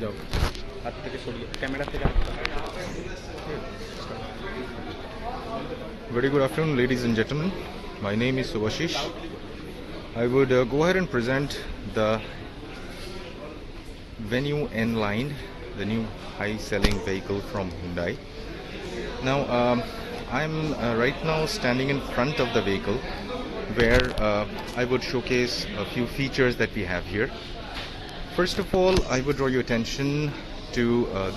যাও হাত থেকে সরিয়ে ক্যামেরা থেকে Very good afternoon, ladies and gentlemen. My name is Subhashish. I would go ahead and present the Venue N Line, the new high-selling vehicle from Hyundai. Now, I'm right now standing in front of the vehicle, where I would showcase a few features that we have here. First of all, I would draw your attention to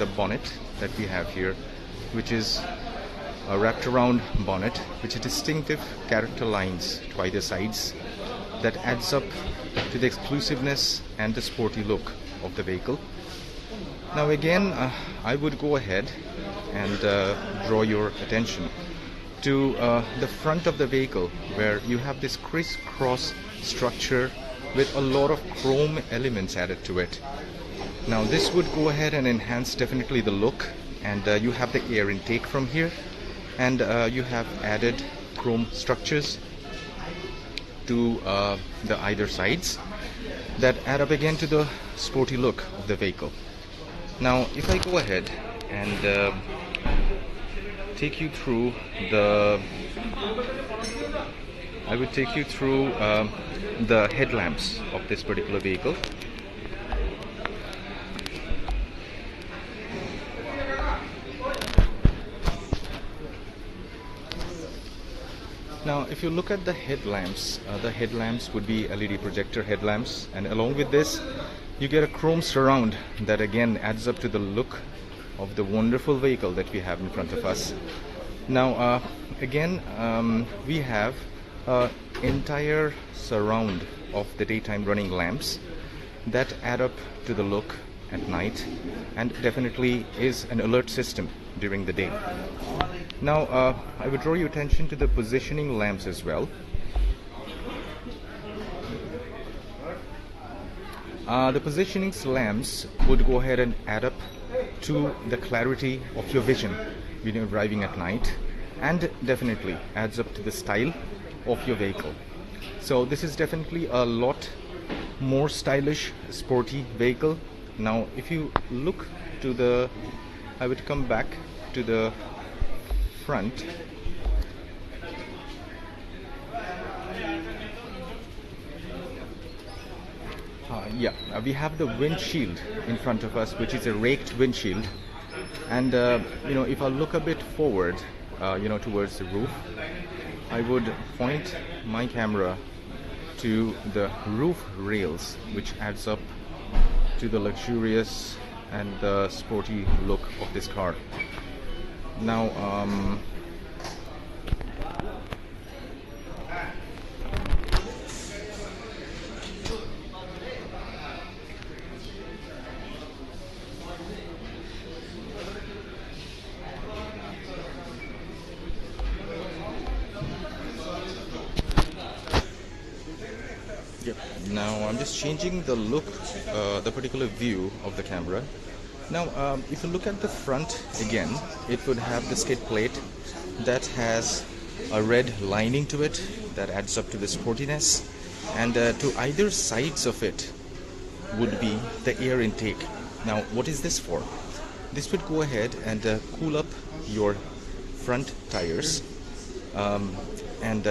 the bonnet that we have here, which is a wrapped around bonnet which has distinctive character lines to either sides that adds up to the exclusiveness and the sporty look of the vehicle. Now again, I would go ahead and draw your attention to the front of the vehicle, where you have this crisscross structure with a lot of chrome elements added to it. Now this would go ahead and enhance definitely the look, and you have the air intake from here, and you have added chrome structures to the either sides that add up again to the sporty look of the vehicle. Now if I go ahead and take you through the headlamps of this particular vehicle. Now if you look at the headlamps would be LED projector headlamps, and along with this you get a chrome surround that again adds up to the look of the wonderful vehicle that we have in front of us. Now again, we have an entire surround of the daytime running lamps that add up to the look at night, and definitely is an alert system during the day. Now I would draw your attention to the positioning lamps as well. The positioning lamps would go ahead and add up to the clarity of your vision when you're driving at night, and definitely adds up to the style of your vehicle. So this is definitely a lot more stylish, sporty vehicle. Now if you look to the, I would come back to the front. We have the windshield in front of us, which is a raked windshield, and if I look a bit forward towards the roof, I would point my camera to the roof rails, which adds up to the luxurious and the sporty look of this car. Now Now I'm just changing the look, the particular view of the camera. Now if you look at the front again, it would have the skid plate that has a red lining to it that adds up to the sportiness, and to either sides of it would be the air intake. Now what is this for? This would go ahead and cool up your front tires, and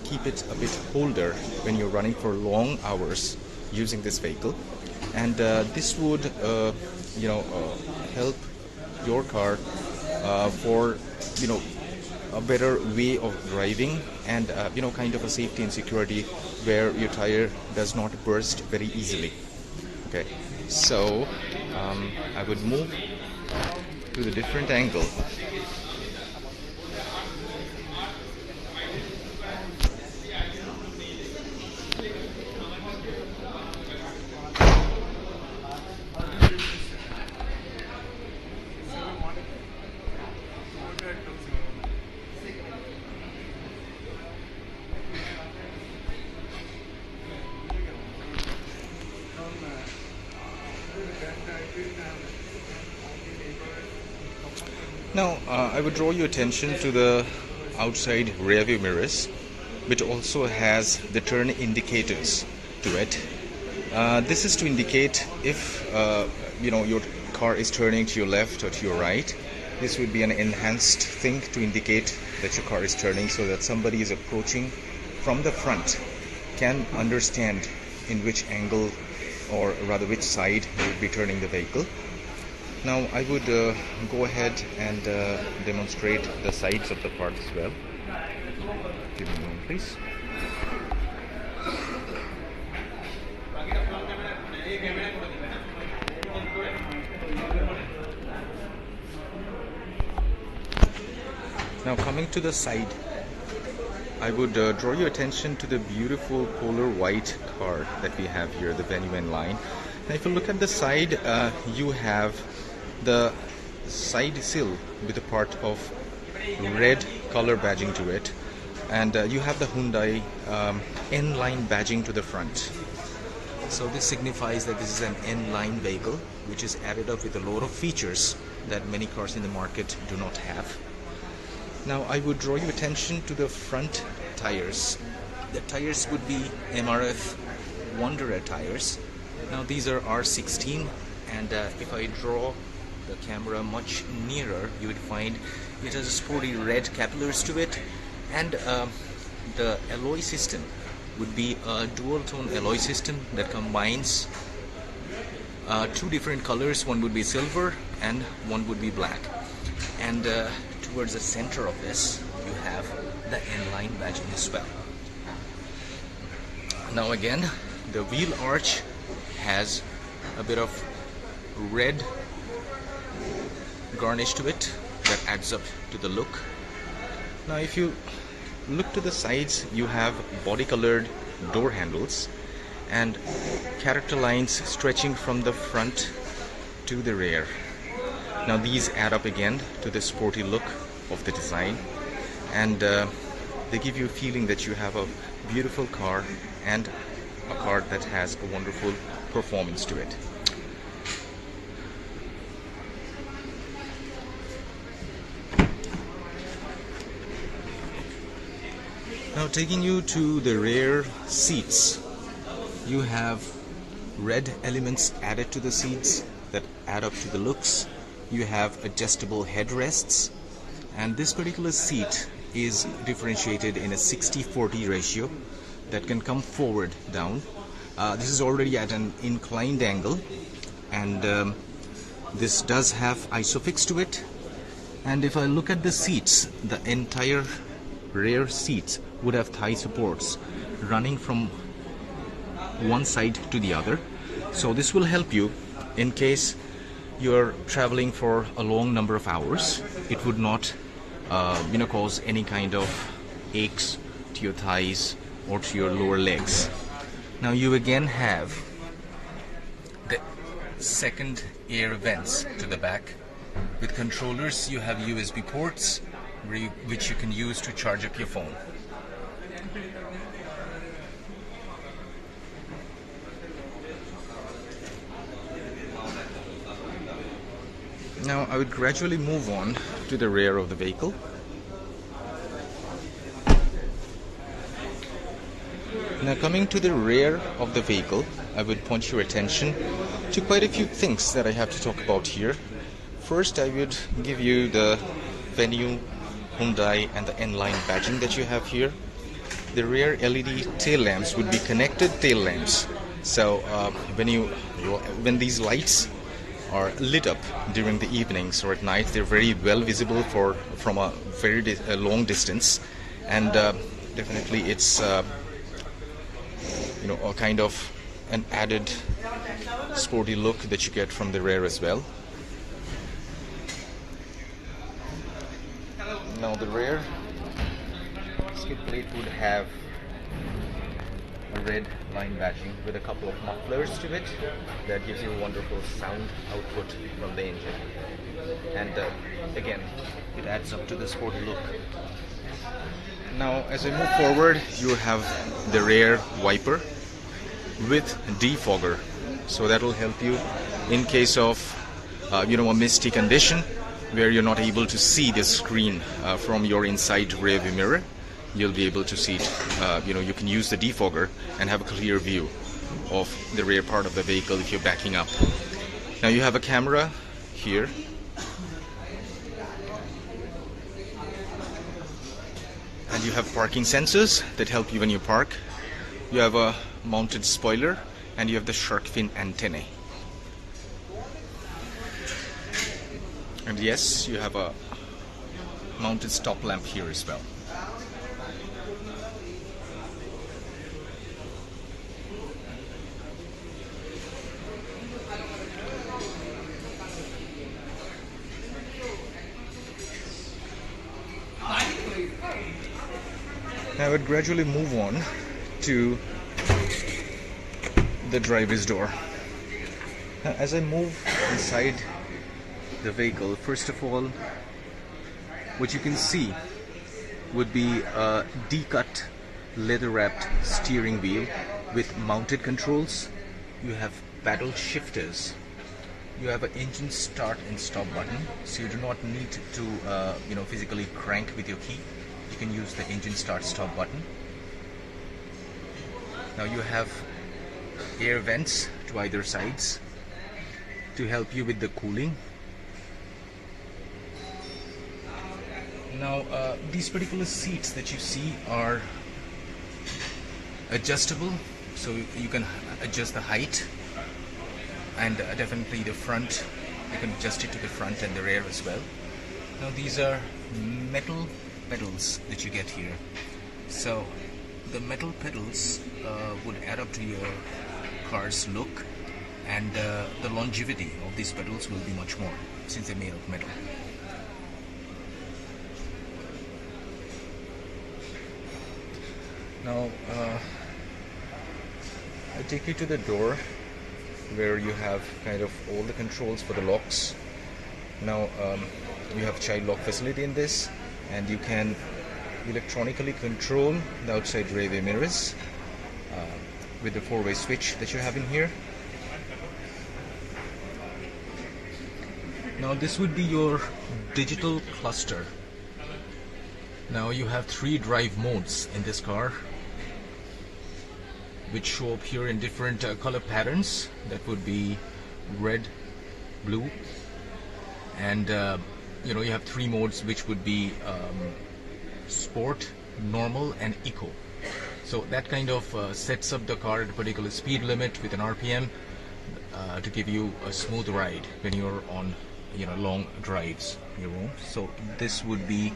keep it a bit colder when you're running for long hours using this vehicle, and this would help your car for a better way of driving, and kind of a safety and security where your tire does not burst very easily. Okay, so I would move to the different angle. Now I would draw your attention to the outside rear view mirrors, which also has the turn indicators to it. This is to indicate if your car is turning to your left or to your right, this would be an enhanced thing to indicate that your car is turning, so that somebody is approaching from the front can understand in which angle, or rather which side you would be turning the vehicle. Now I would go ahead and demonstrate the sides of the part as well. Give me a moment, please. Now coming to the side, I would draw your attention to the beautiful polar white car that we have here, the Venue N Line. Now if you look at the side, you have the side sill with a part of red color badging to it, and you have the Hyundai N Line badging to the front. So this signifies that this is an N Line vehicle, which is added up with a lot of features that many cars in the market do not have. Now I would draw your attention to the front tires. The tires would be MRF Wanderer tires. Now these are R16, and if I draw the camera much nearer, you would find it has a sporty red capillars to it, and the alloy system would be a dual tone alloy system that combines two different colors. One would be silver and one would be black, and towards the center of this you have the N-line badging as well. Now again, the wheel arch has a bit of red garnish to it that adds up to the look. Now if you look to the sides, you have body colored door handles and character lines stretching from the front to the rear. Now these add up again to the sporty look of the design, and they give you a feeling that you have a beautiful car and a car that has a wonderful performance to it. Now taking you to the rear seats, you have red elements added to the seats that add up to the looks. You have adjustable headrests, and this particular seat is differentiated in a 60-40 ratio that can come forward down. This is already at an inclined angle, and this does have isofix to it. And if I look at the seats, the entire rear seats would have thigh supports running from one side to the other. So this will help you in case you're traveling for a long number of hours. It would not cause any kind of aches to your thighs or to your lower legs. Now you again have the second air vents to the back. With controllers, you have USB ports which you can use to charge up your phone. Now I would gradually move on to the rear of the vehicle. Now coming to the rear of the vehicle, I would point your attention to quite a few things that I have to talk about here. First, I would give you the Venue, Hyundai and the N Line badging that you have here. The rear LED tail lamps would be connected tail lamps. So when these lights are lit up during the evenings or at night, they're very well visible from a very long distance, and definitely it's a kind of an added sporty look that you get from the rear as well. Now the rear skid plate would have a red line badging with a couple of mufflers to it that gives you a wonderful sound output from the engine, and again it adds up to the sporty look. Now as I move forward, you have the rear wiper with defogger, so that will help you in case of a misty condition where you're not able to see the screen from your inside rear view mirror. You'll be able to see it. You can use the defogger and have a clear view of the rear part of the vehicle if you're backing up. Now you have a camera here. And you have parking sensors that help you when you park. You have a mounted spoiler, and you have the shark fin antennae. And yes, you have a mounted stop lamp here as well. Now I would gradually move on to the driver's door. Now, as I move inside the vehicle, first of all, what you can see would be a D-cut leather-wrapped steering wheel with mounted controls. You have paddle shifters. You have an engine start and stop button, so you do not need to physically crank with your key. You can use the engine start stop button. Now you have air vents to either sides to help you with the cooling. Now these particular seats that you see are adjustable, so you can adjust the height, and definitely the front, you can adjust it to the front and the rear as well. Now these are metal pedals that you get here, so the metal pedals would add up to your car's look, and the longevity of these pedals will be much more since they're made of metal. Now I take you to the door where you have kind of all the controls for the locks. Now you have child lock facility in this, and you can electronically control the outside rearview mirrors with the four-way switch that you have in here. Now this would be your digital cluster. Now you have 3 drive modes in this car, which show up here in different color patterns. That would be red, blue, and you have 3 modes, which would be sport, normal, and eco. So that kind of sets up the car at a particular speed limit with an RPM to give you a smooth ride when you're on long drives on your own. So this would be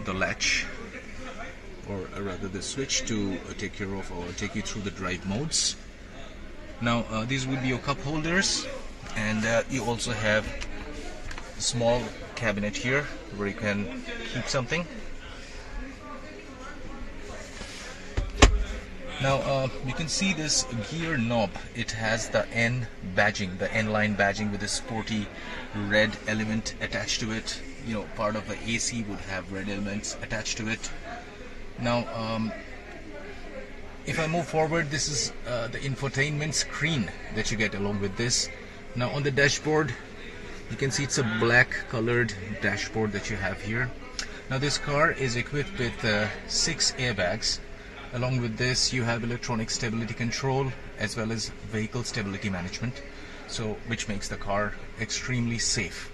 the latch, or rather the switch, to take care of or take you through the drive modes. Now these would be your cup holders, and you also have a small cabinet here where you can keep something. Now you can see this gear knob. It has the N badging, the N line badging with a sporty red element attached to it. Part of the AC would have red elements attached to it. Now if I move forward, this is the infotainment screen that you get along with this. Now on the dashboard, you can see it's a black colored dashboard that you have here. Now this car is equipped with 6 airbags. Along with this, you have electronic stability control as well as vehicle stability management, so which makes the car extremely safe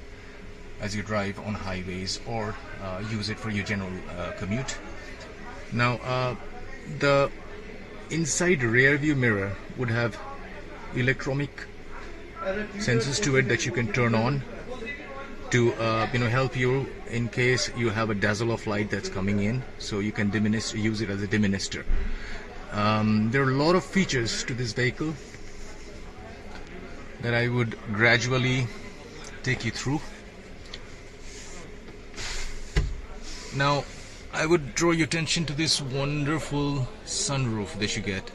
as you drive on highways or use it for your general commute. Now the inside rear view mirror would have electronic sensors to it that you can turn on to help you in case you have a dazzle of light that's coming in, so you can use it as a diminisher. There are a lot of features to this vehicle that I would gradually take you through. Now I would draw your attention to this wonderful sunroof that you get.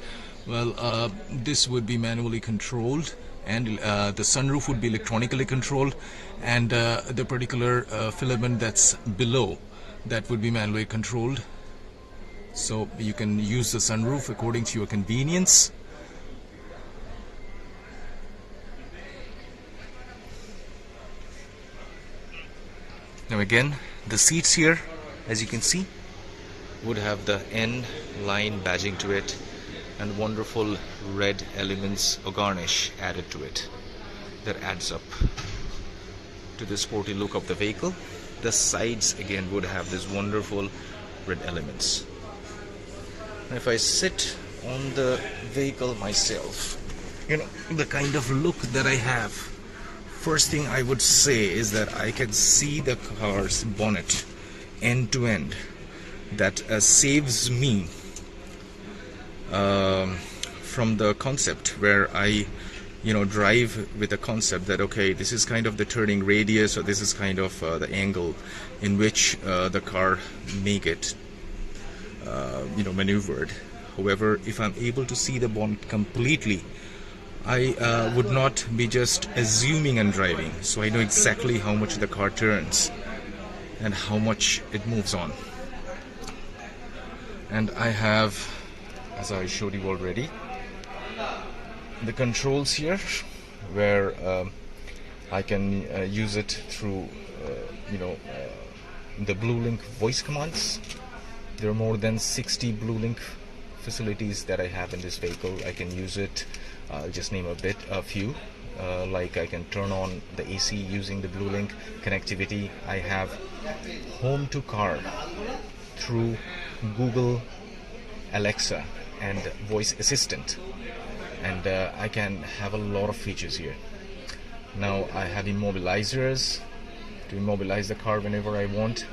Well, this would be manually controlled, and the sunroof would be electronically controlled, and the particular filament that's below, that would be manually controlled. So you can use the sunroof according to your convenience. Now again, the seats here, as you can see, would have the N line badging to it, and wonderful red elements or garnish added to it that adds up to the sporty look of the vehicle. The sides again would have this wonderful red elements. Now if I sit on the vehicle myself, the kind of look that I have, first thing I would say is that I can see the car's bonnet end to end. That saves me from the concept where I drive with a concept that okay, this is kind of the turning radius, or this is kind of the angle in which the car may get maneuvered. However, if I'm able to see the bonnet completely, I would not be just assuming and driving, so I know exactly how much the car turns and how much it moves on. And I have, as I showed you already, the controls here where I can use it through the BlueLink voice commands. There are more than 60 BlueLink facilities that I have in this vehicle. I can use it, I'll just name a few, like I can turn on the AC using the BlueLink connectivity. I have home to car through Google Alexa and voice assistant, and I can have a lot of features here. Now I have immobilizers to immobilize the car whenever I want.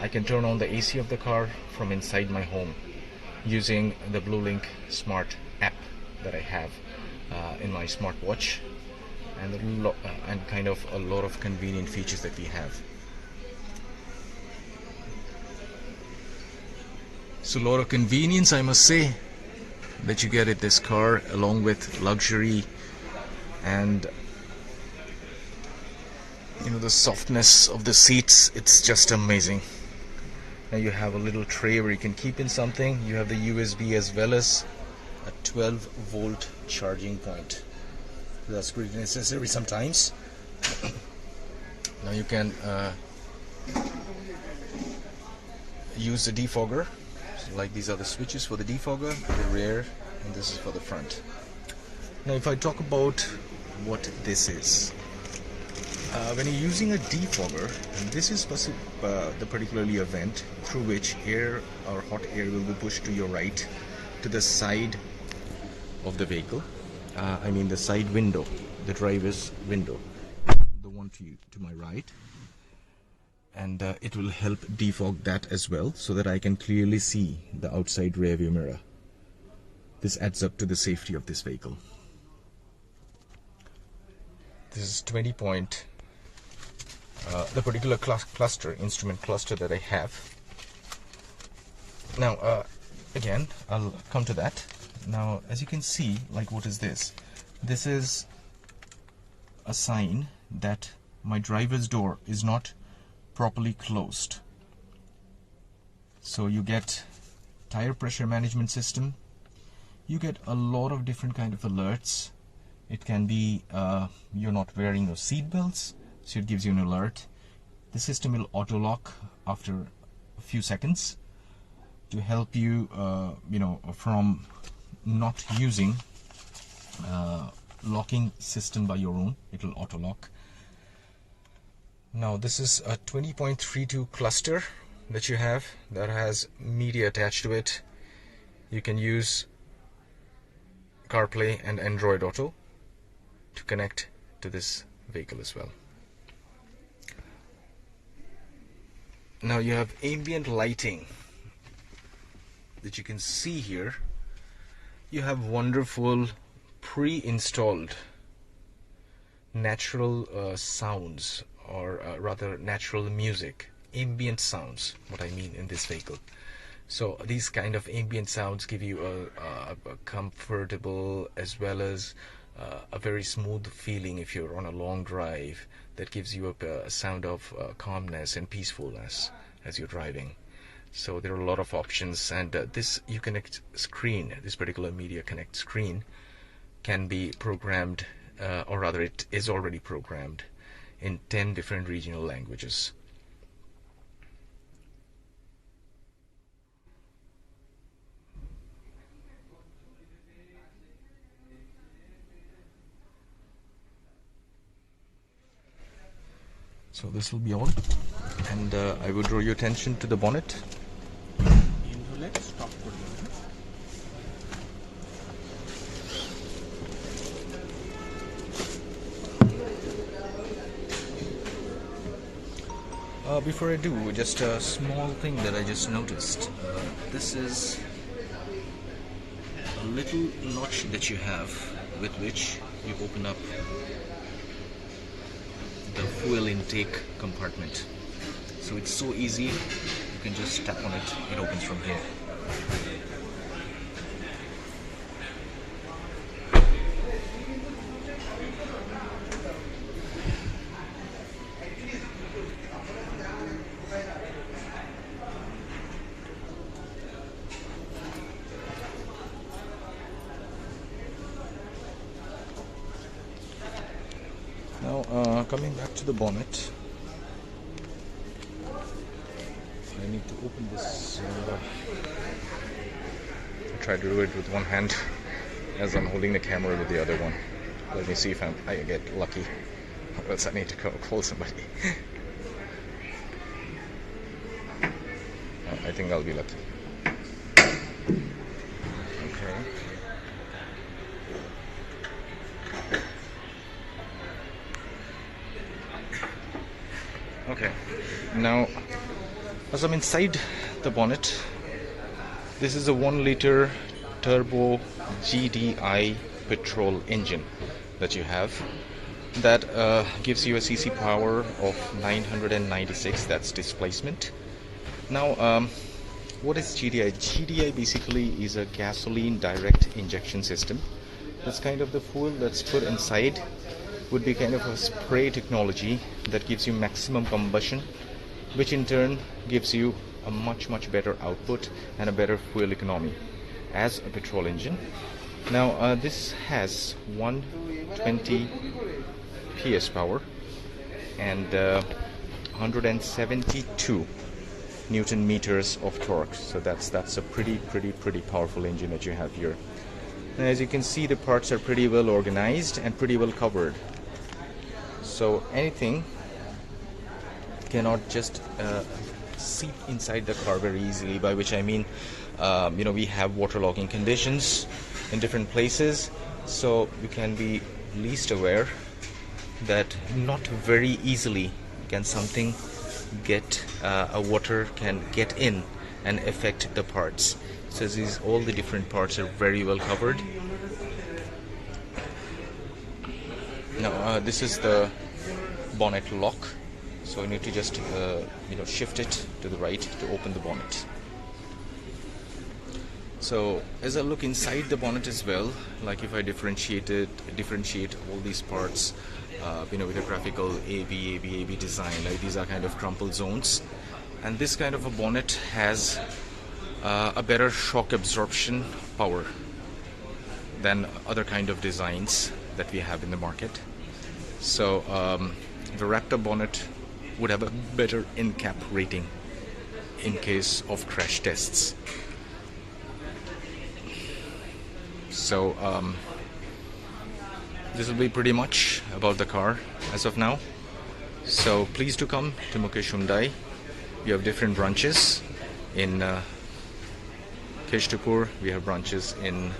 I can turn on the AC of the car from inside my home using the BlueLink smart app that I have in my smartwatch, and kind of a lot of convenient features that we have. So a lot of convenience, I must say, that you get in this car, along with luxury and the softness of the seats. It's just amazing. Now you have a little tray where you can keep in something. You have the USB as well as a 12-volt charging point. That's pretty necessary sometimes. Now you can use the defogger. So like these are the switches for the defogger, the rear, and this is for the front. Now if I talk about what this is, when you're using a defogger, this is the particularly a vent through which air or hot air will be pushed to your right, to the side of the vehicle. I mean the side window, the driver's window, the one to my right, and it will help defog that as well, so that I can clearly see the outside rear view mirror. This adds up to the safety of this vehicle. This is 20 point. The particular instrument cluster that I have. Now, again, I'll come to that. Now, as you can see, like, what is this? This is a sign that my driver's door is not properly closed. So you get tire pressure management system. You get a lot of different kind of alerts. It can be you're not wearing your seat belts, so it gives you an alert. The system will auto lock after a few seconds to help you from not using locking system by your own. It will auto lock. Now this is a 20.32 cluster that you have that has media attached to it. You can use CarPlay and Android Auto to connect to this vehicle as well. Now you have ambient lighting that you can see here. You have wonderful pre-installed natural sounds, or rather natural music, ambient sounds, what I mean in this vehicle. So these kind of ambient sounds give you a comfortable as well as a very smooth feeling if you're on a long drive. That gives you a sound of calmness and peacefulness as you're driving. So there are a lot of options, and this Uconnect screen, this particular Media Connect screen, can be programmed, or rather it is already programmed in 10 different regional languages. So this will be on, and I would draw your attention to the bonnet. Stop. Before I do, just a small thing that I just noticed. This is a little notch that you have with which you open up the fuel intake compartment. So it's so easy, you can just tap on it, it opens from here. Now, coming back to the bonnet, I need to open this. I try to do it with one hand as I'm holding the camera with the other one. Let me see if I get lucky, or else I need to call somebody. I think I'll be lucky. Okay. Okay, now as I'm inside the bonnet, this is a 1-liter turbo GDI petrol engine that you have that gives you a cc power of 996, that's displacement. Now what is GDI? GDI basically is a gasoline direct injection system. That's kind of the fuel that's put inside would be kind of a spray technology that gives you maximum combustion, which in turn gives you a much better output and a better fuel economy as a petrol engine. Now this has 120 PS power and 172 Newton meters of torque. So that's a pretty powerful engine that you have here. And as you can see, the parts are pretty well organized and pretty well covered. So anything cannot just seep inside the car very easily, by which I mean we have waterlogging conditions in different places, so you can be least aware that not very easily can something get water can get in and affect the parts. So all the different parts are very well covered. Now this is the bonnet lock, so you need to just shift it to the right to open the bonnet. So as I look inside the bonnet as well, like if I differentiate all these parts with a graphical AB design, like these are kind of crumpled zones, and this kind of a bonnet has a better shock absorption power than other kind of designs that we have in the market. So the wrapped up bonnet would have a better in-cap rating in case of crash tests. So this will be pretty much about the car as of now. So please do come to Mukesh Hyundai. We have different branches in Keshtapur, we have branches in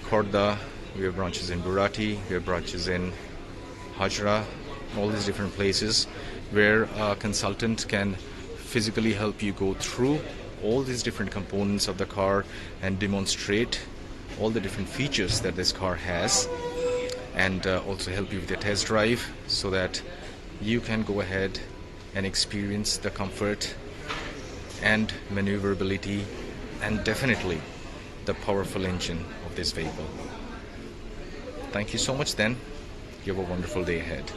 Khordha, we have branches in Burati, we have branches in Hajra, all these different places where a consultant can physically help you go through all these different components of the car and demonstrate all the different features that this car has, and also help you with the test drive so that you can go ahead and experience the comfort and maneuverability and definitely the powerful engine of this vehicle. Thank you so much then. You have a wonderful day ahead.